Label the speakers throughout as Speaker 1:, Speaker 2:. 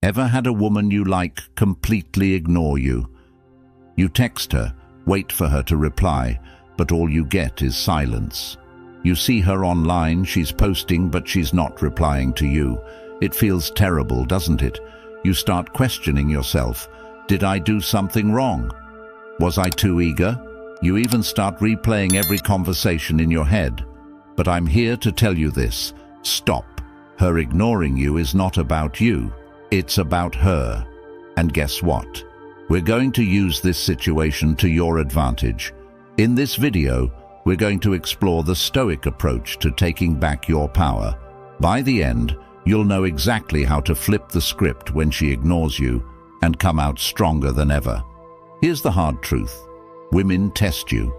Speaker 1: Ever had a woman you like completely ignore you? You text her, wait for her to reply, but all you get is silence. You see her online, she's posting, but she's not replying to you. It feels terrible, doesn't it? You start questioning yourself. Did I do something wrong? Was I too eager? You even start replaying every conversation in your head. But I'm here to tell you this. Stop. Her ignoring you is not about you. It's about her. And guess what? We're going to use this situation to your advantage. In this video, we're going to explore the Stoic approach to taking back your power. By the end, you'll know exactly how to flip the script when she ignores you and come out stronger than ever. Here's the hard truth. Women test you.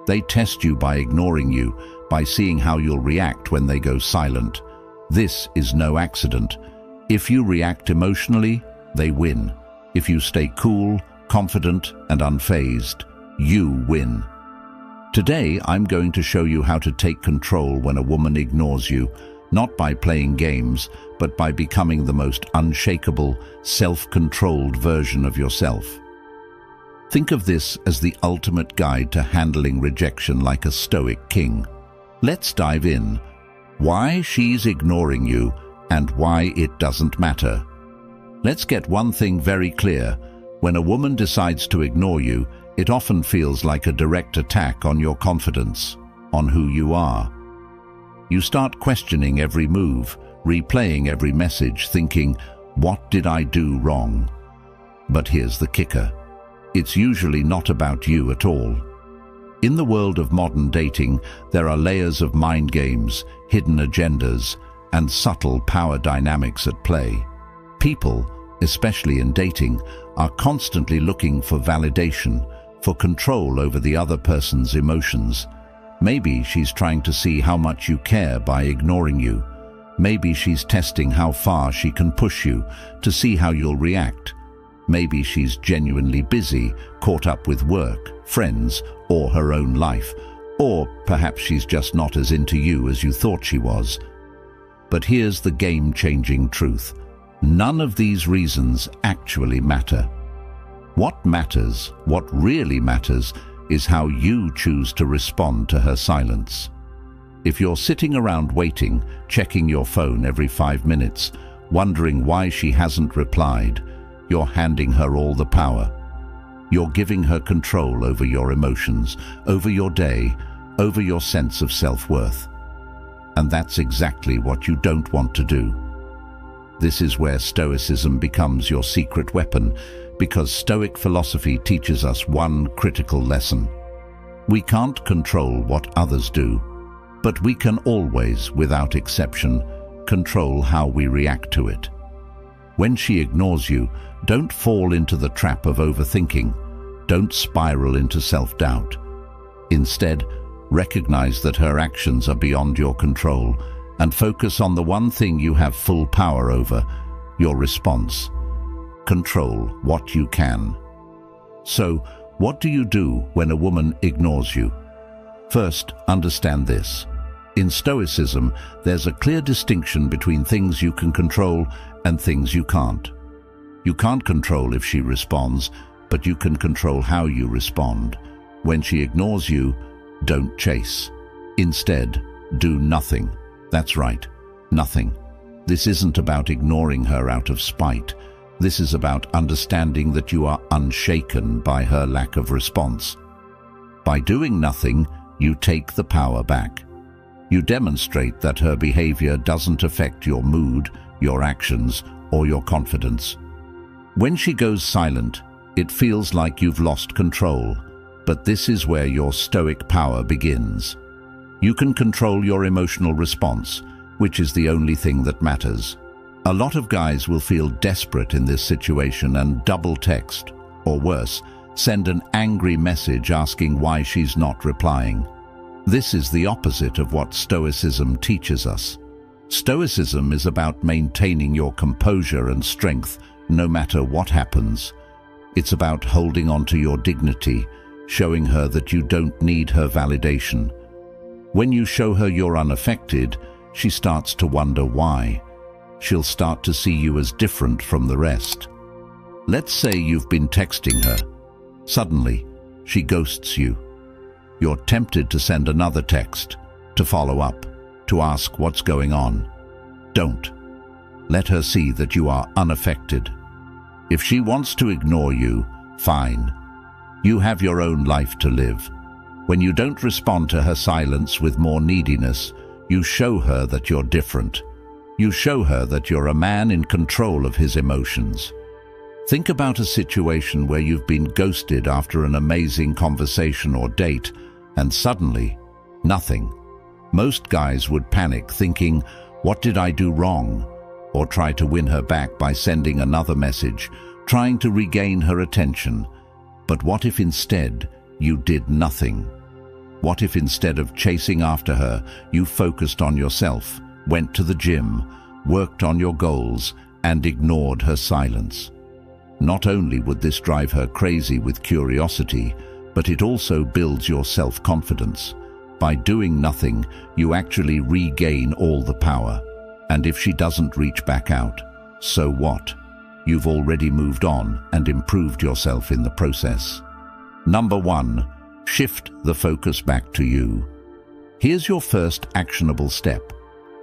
Speaker 1: They test you by ignoring you, by seeing how you'll react when they go silent. This is no accident. If you react emotionally, they win. If you stay cool, confident, and unfazed, you win. Today, I'm going to show you how to take control when a woman ignores you, not by playing games, but by becoming the most unshakable, self-controlled version of yourself. Think of this as the ultimate guide to handling rejection like a Stoic king. Let's dive in. Why she's ignoring you and why it doesn't matter. Let's get one thing very clear. When a woman decides to ignore you, it often feels like a direct attack on your confidence, on who you are. You start questioning every move, replaying every message, thinking, what did I do wrong? But here's the kicker. It's usually not about you at all. In the world of modern dating, there are layers of mind games, hidden agendas, and subtle power dynamics at play. People, especially in dating, are constantly looking for validation, for control over the other person's emotions. Maybe she's trying to see how much you care by ignoring you. Maybe she's testing how far she can push you to see how you'll react. Maybe she's genuinely busy, caught up with work, friends, or her own life. Or perhaps she's just not as into you as you thought she was. But here's the game-changing truth. None of these reasons actually matter. What matters, what really matters, is how you choose to respond to her silence. If you're sitting around waiting, checking your phone every 5 minutes, wondering why she hasn't replied, you're handing her all the power. You're giving her control over your emotions, over your day, over your sense of self-worth. And that's exactly what you don't want to do. This is where Stoicism becomes your secret weapon, because Stoic philosophy teaches us one critical lesson. We can't control what others do, but we can always, without exception, control how we react to it. When she ignores you, don't fall into the trap of overthinking. Don't spiral into self-doubt. Instead, recognize that her actions are beyond your control and focus on the one thing you have full power over, your response. Control what you can. So, what do you do when a woman ignores you? First, understand this. In Stoicism, there's a clear distinction between things you can control and things you can't. You can't control if she responds, but you can control how you respond. When she ignores you, don't chase. Instead, do nothing. That's right, nothing. This isn't about ignoring her out of spite. This is about understanding that you are unshaken by her lack of response. By doing nothing, you take the power back. You demonstrate that her behavior doesn't affect your mood, your actions, or your confidence. When she goes silent, it feels like you've lost control, but this is where your Stoic power begins. You can control your emotional response, which is the only thing that matters. A lot of guys will feel desperate in this situation and double text, or worse, send an angry message asking why she's not replying. This is the opposite of what Stoicism teaches us. Stoicism is about maintaining your composure and strength no matter what happens. It's about holding on to your dignity, showing her that you don't need her validation. When you show her you're unaffected, she starts to wonder why. she'll start to see you as different from the rest. Let's say you've been texting her. Suddenly, she ghosts you. You're tempted to send another text, to follow up, to ask what's going on. Don't. Let her see that you are unaffected. If she wants to ignore you, fine. You have your own life to live. When you don't respond to her silence with more neediness, you show her that you're different. You show her that you're a man in control of his emotions. Think about a situation where you've been ghosted after an amazing conversation or date, and suddenly, nothing. Most guys would panic, thinking, "What did I do wrong?" Or try to win her back by sending another message, trying to regain her attention. But what if instead you did nothing? What if instead of chasing after her, you focused on yourself, went to the gym, worked on your goals, and ignored her silence? Not only would this drive her crazy with curiosity, but it also builds your self-confidence. By doing nothing, you actually regain all the power. And if she doesn't reach back out, so what? You've already moved on and improved yourself in the process. Number 1, shift the focus back to you. Here's your first actionable step,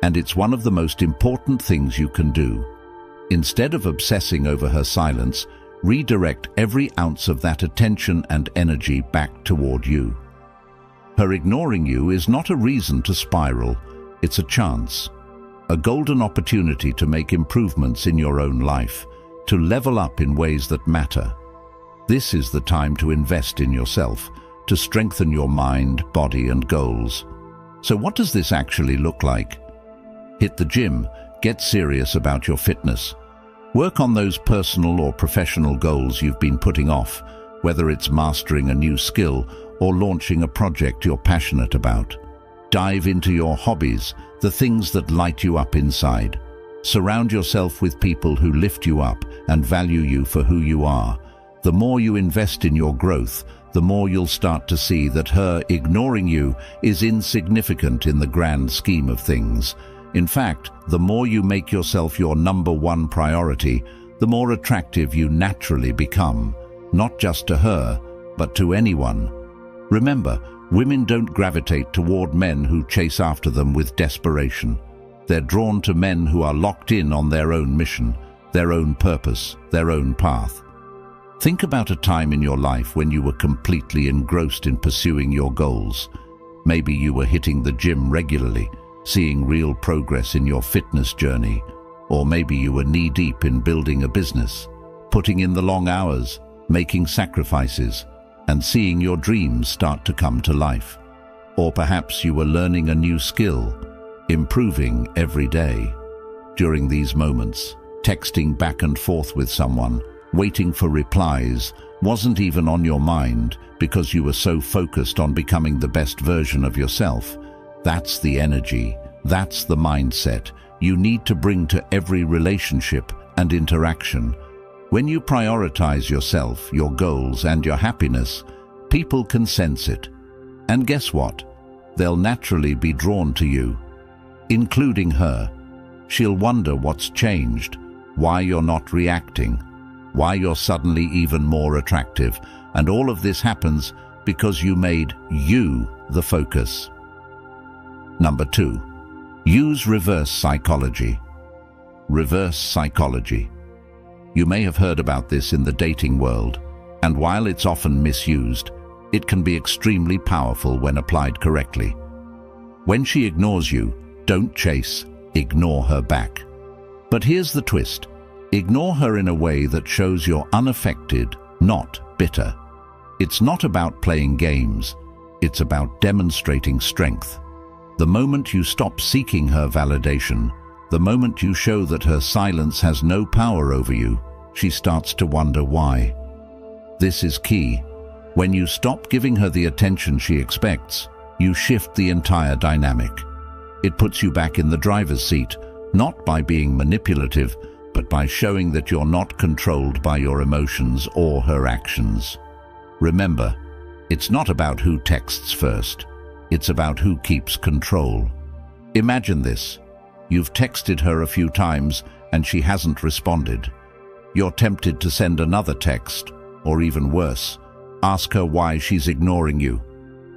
Speaker 1: and it's one of the most important things you can do. Instead of obsessing over her silence, redirect every ounce of that attention and energy back toward you. Her ignoring you is not a reason to spiral, it's a chance. A golden opportunity to make improvements in your own life, to level up in ways that matter. This is the time to invest in yourself, to strengthen your mind, body, and goals. So what does this actually look like? Hit the gym, get serious about your fitness. Work on those personal or professional goals you've been putting off, whether it's mastering a new skill or launching a project you're passionate about. Dive into your hobbies, the things that light you up inside. Surround yourself with people who lift you up and value you for who you are. The more you invest in your growth, the more you'll start to see that her ignoring you is insignificant in the grand scheme of things. In fact, the more you make yourself your number 1 priority, the more attractive you naturally become, not just to her, but to anyone. Remember, women don't gravitate toward men who chase after them with desperation. They're drawn to men who are locked in on their own mission, their own purpose, their own path. Think about a time in your life when you were completely engrossed in pursuing your goals. Maybe you were hitting the gym regularly, seeing real progress in your fitness journey, or maybe you were knee-deep in building a business, putting in the long hours, making sacrifices, and seeing your dreams start to come to life. Or perhaps you were learning a new skill, improving every day. During these moments, texting back and forth with someone, waiting for replies, wasn't even on your mind because you were so focused on becoming the best version of yourself. That's the energy, that's the mindset you need to bring to every relationship and interaction. When you prioritize yourself, your goals, and your happiness, people can sense it. And guess what? They'll naturally be drawn to you, including her. She'll wonder what's changed, why you're not reacting, why you're suddenly even more attractive, and all of this happens because you made you the focus. Number 2, use reverse psychology. Reverse psychology. You may have heard about this in the dating world, and while it's often misused, it can be extremely powerful when applied correctly. When she ignores you, don't chase, ignore her back. But here's the twist. Ignore her in a way that shows you're unaffected, not bitter. It's not about playing games, it's about demonstrating strength. The moment you stop seeking her validation, the moment you show that her silence has no power over you, she starts to wonder why. This is key. When you stop giving her the attention she expects, you shift the entire dynamic. It puts you back in the driver's seat, not by being manipulative, but by showing that you're not controlled by your emotions or her actions. Remember, it's not about who texts first. It's about who keeps control. Imagine this. You've texted her a few times and she hasn't responded. You're tempted to send another text, or even worse, ask her why she's ignoring you.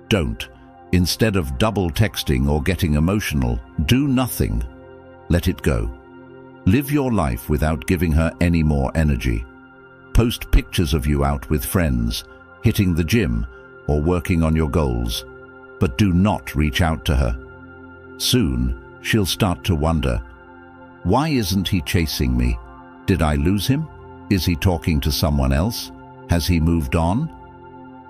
Speaker 1: Don't. Instead of double texting or getting emotional, do nothing. Let it go. Live your life without giving her any more energy. Post pictures of you out with friends, hitting the gym, or working on your goals, but do not reach out to her. Soon, she'll start to wonder, why isn't he chasing me? Did I lose him? Is he talking to someone else? Has he moved on?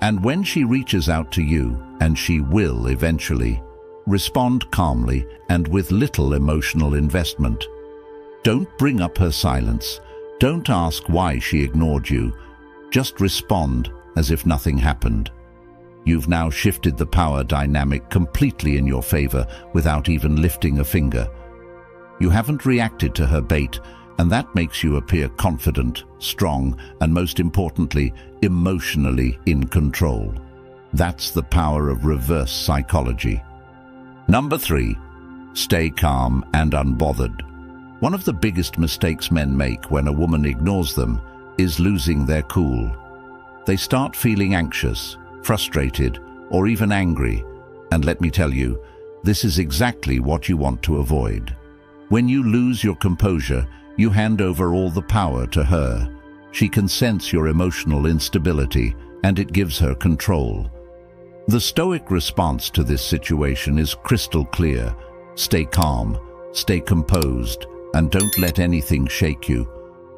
Speaker 1: And when she reaches out to you, and she will eventually, respond calmly and with little emotional investment. Don't bring up her silence. Don't ask why she ignored you. Just respond as if nothing happened. You've now shifted the power dynamic completely in your favor without even lifting a finger. You haven't reacted to her bait, and that makes you appear confident, strong, and most importantly, emotionally in control. That's the power of reverse psychology. Number 3, stay calm and unbothered. One of the biggest mistakes men make when a woman ignores them is losing their cool. They start feeling anxious, frustrated, or even angry. And let me tell you, this is exactly what you want to avoid. When you lose your composure, you hand over all the power to her. She can sense your emotional instability, and it gives her control. The Stoic response to this situation is crystal clear. Stay calm, stay composed, and don't let anything shake you.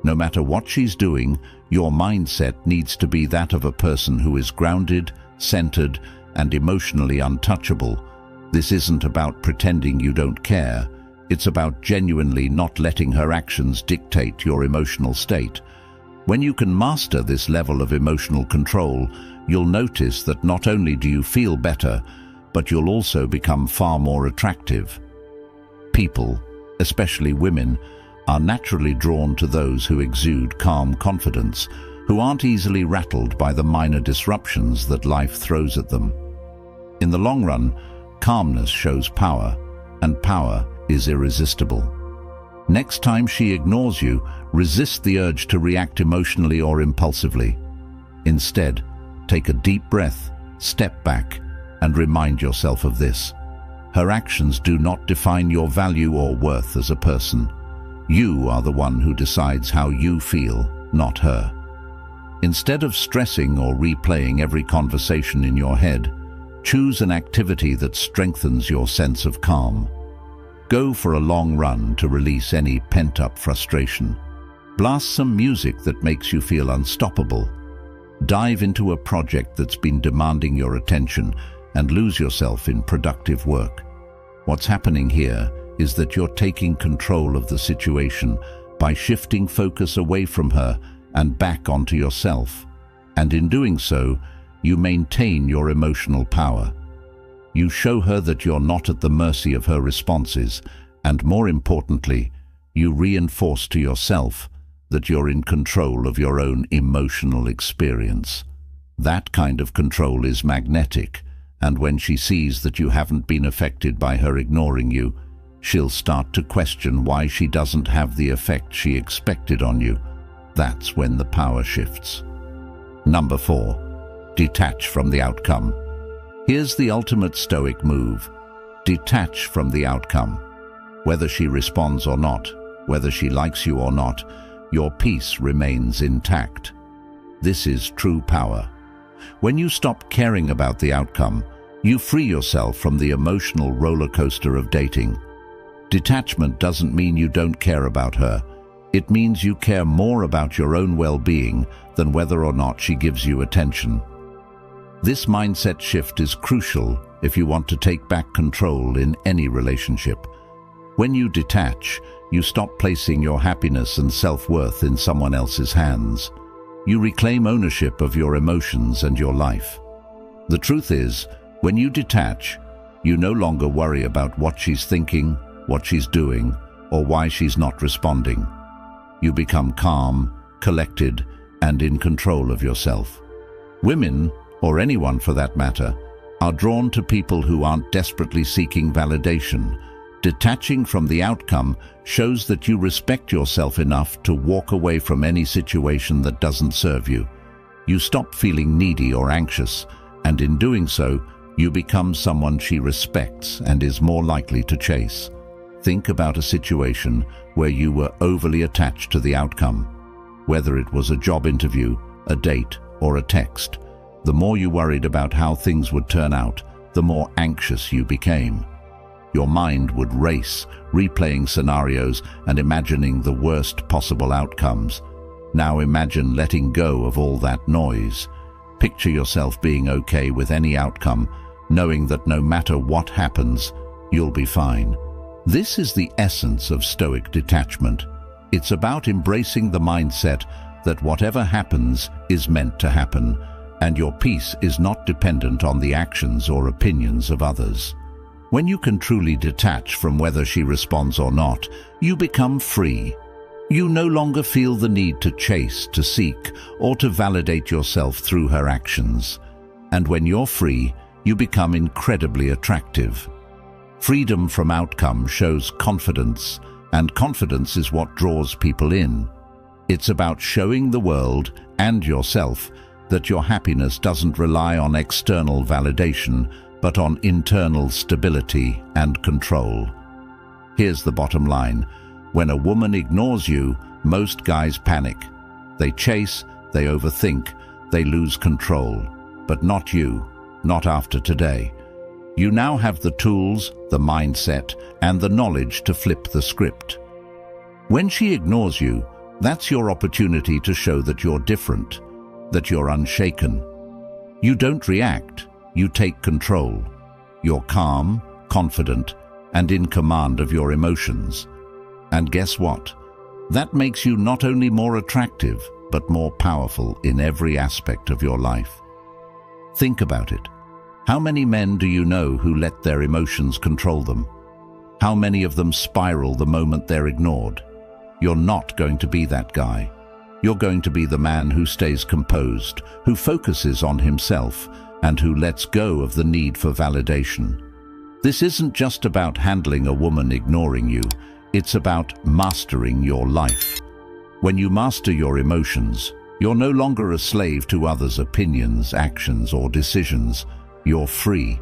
Speaker 1: No matter what she's doing, your mindset needs to be that of a person who is grounded, centered, and emotionally untouchable. This isn't about pretending you don't care. It's about genuinely not letting her actions dictate your emotional state. When you can master this level of emotional control, you'll notice that not only do you feel better, but you'll also become far more attractive. People, especially women, are naturally drawn to those who exude calm confidence, who aren't easily rattled by the minor disruptions that life throws at them. In the long run, calmness shows power, and power is irresistible. Next time she ignores you, resist the urge to react emotionally or impulsively. Instead, take a deep breath, step back, and remind yourself of this. Her actions do not define your value or worth as a person. You are the one who decides how you feel, not her. Instead of stressing or replaying every conversation in your head, choose an activity that strengthens your sense of calm. Go for a long run to release any pent-up frustration. Blast some music that makes you feel unstoppable. Dive into a project that's been demanding your attention and lose yourself in productive work. What's happening here is that you're taking control of the situation by shifting focus away from her and back onto yourself. And in doing so, you maintain your emotional power. You show her that you're not at the mercy of her responses, and more importantly, you reinforce to yourself that you're in control of your own emotional experience. That kind of control is magnetic, and when she sees that you haven't been affected by her ignoring you, she'll start to question why she doesn't have the effect she expected on you. That's when the power shifts. Number 4, detach from the outcome. Here's the ultimate Stoic move. Detach from the outcome. Whether she responds or not, whether she likes you or not, your peace remains intact. This is true power. When you stop caring about the outcome, you free yourself from the emotional roller coaster of dating. Detachment doesn't mean you don't care about her. It means you care more about your own well-being than whether or not she gives you attention. This mindset shift is crucial if you want to take back control in any relationship. When you detach, you stop placing your happiness and self-worth in someone else's hands. You reclaim ownership of your emotions and your life. The truth is, when you detach, you no longer worry about what she's thinking, what she's doing, or why she's not responding. You become calm, collected, and in control of yourself. Women, or anyone for that matter, are drawn to people who aren't desperately seeking validation, Detaching from the outcome shows that you respect yourself enough to walk away from any situation that doesn't serve you. You stop feeling needy or anxious, and in doing so, you become someone she respects and is more likely to chase. Think about a situation where you were overly attached to the outcome. Whether it was a job interview, a date, or a text, the more you worried about how things would turn out, the more anxious you became. Your mind would race, replaying scenarios and imagining the worst possible outcomes. Now imagine letting go of all that noise. Picture yourself being okay with any outcome, knowing that no matter what happens, you'll be fine. This is the essence of Stoic detachment. It's about embracing the mindset that whatever happens is meant to happen, and your peace is not dependent on the actions or opinions of others. When you can truly detach from whether she responds or not, you become free. You no longer feel the need to chase, to seek, or to validate yourself through her actions. And when you're free, you become incredibly attractive. Freedom from outcome shows confidence, and confidence is what draws people in. It's about showing the world and yourself that your happiness doesn't rely on external validation, but on internal stability and control. Here's the bottom line. When a woman ignores you, most guys panic. They chase, they overthink, they lose control. But not you, not after today. You now have the tools, the mindset, and the knowledge to flip the script. When she ignores you, that's your opportunity to show that you're different, that you're unshaken. You don't react. You take control. You're calm, confident, and in command of your emotions. And guess what? That makes you not only more attractive, but more powerful in every aspect of your life. Think about it. How many men do you know who let their emotions control them? How many of them spiral the moment they're ignored? You're not going to be that guy. You're going to be the man who stays composed, who focuses on himself, and who lets go of the need for validation. This isn't just about handling a woman ignoring you, it's about mastering your life. When you master your emotions, you're no longer a slave to others' opinions, actions, or decisions. You're free.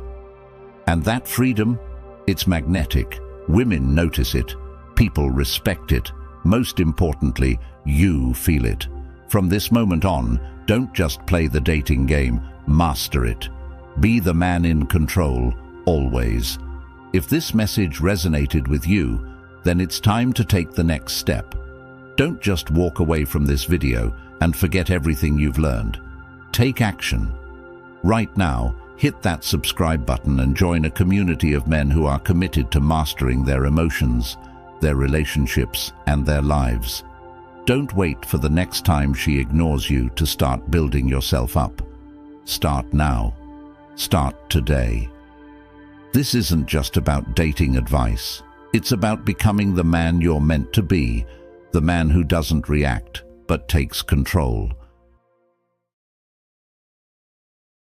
Speaker 1: And that freedom, it's magnetic. Women notice it. People respect it. Most importantly, you feel it. From this moment on, don't just play the dating game, master it. Be the man in control, always. If this message resonated with you, then it's time to take the next step. Don't just walk away from this video and forget everything you've learned. Take action. Right now, hit that subscribe button and join a community of men who are committed to mastering their emotions, their relationships, and their lives. Don't wait for the next time she ignores you to start building yourself up. Start now. Start today. This isn't just about dating advice. It's about becoming the man you're meant to be, the man who doesn't react, but takes control.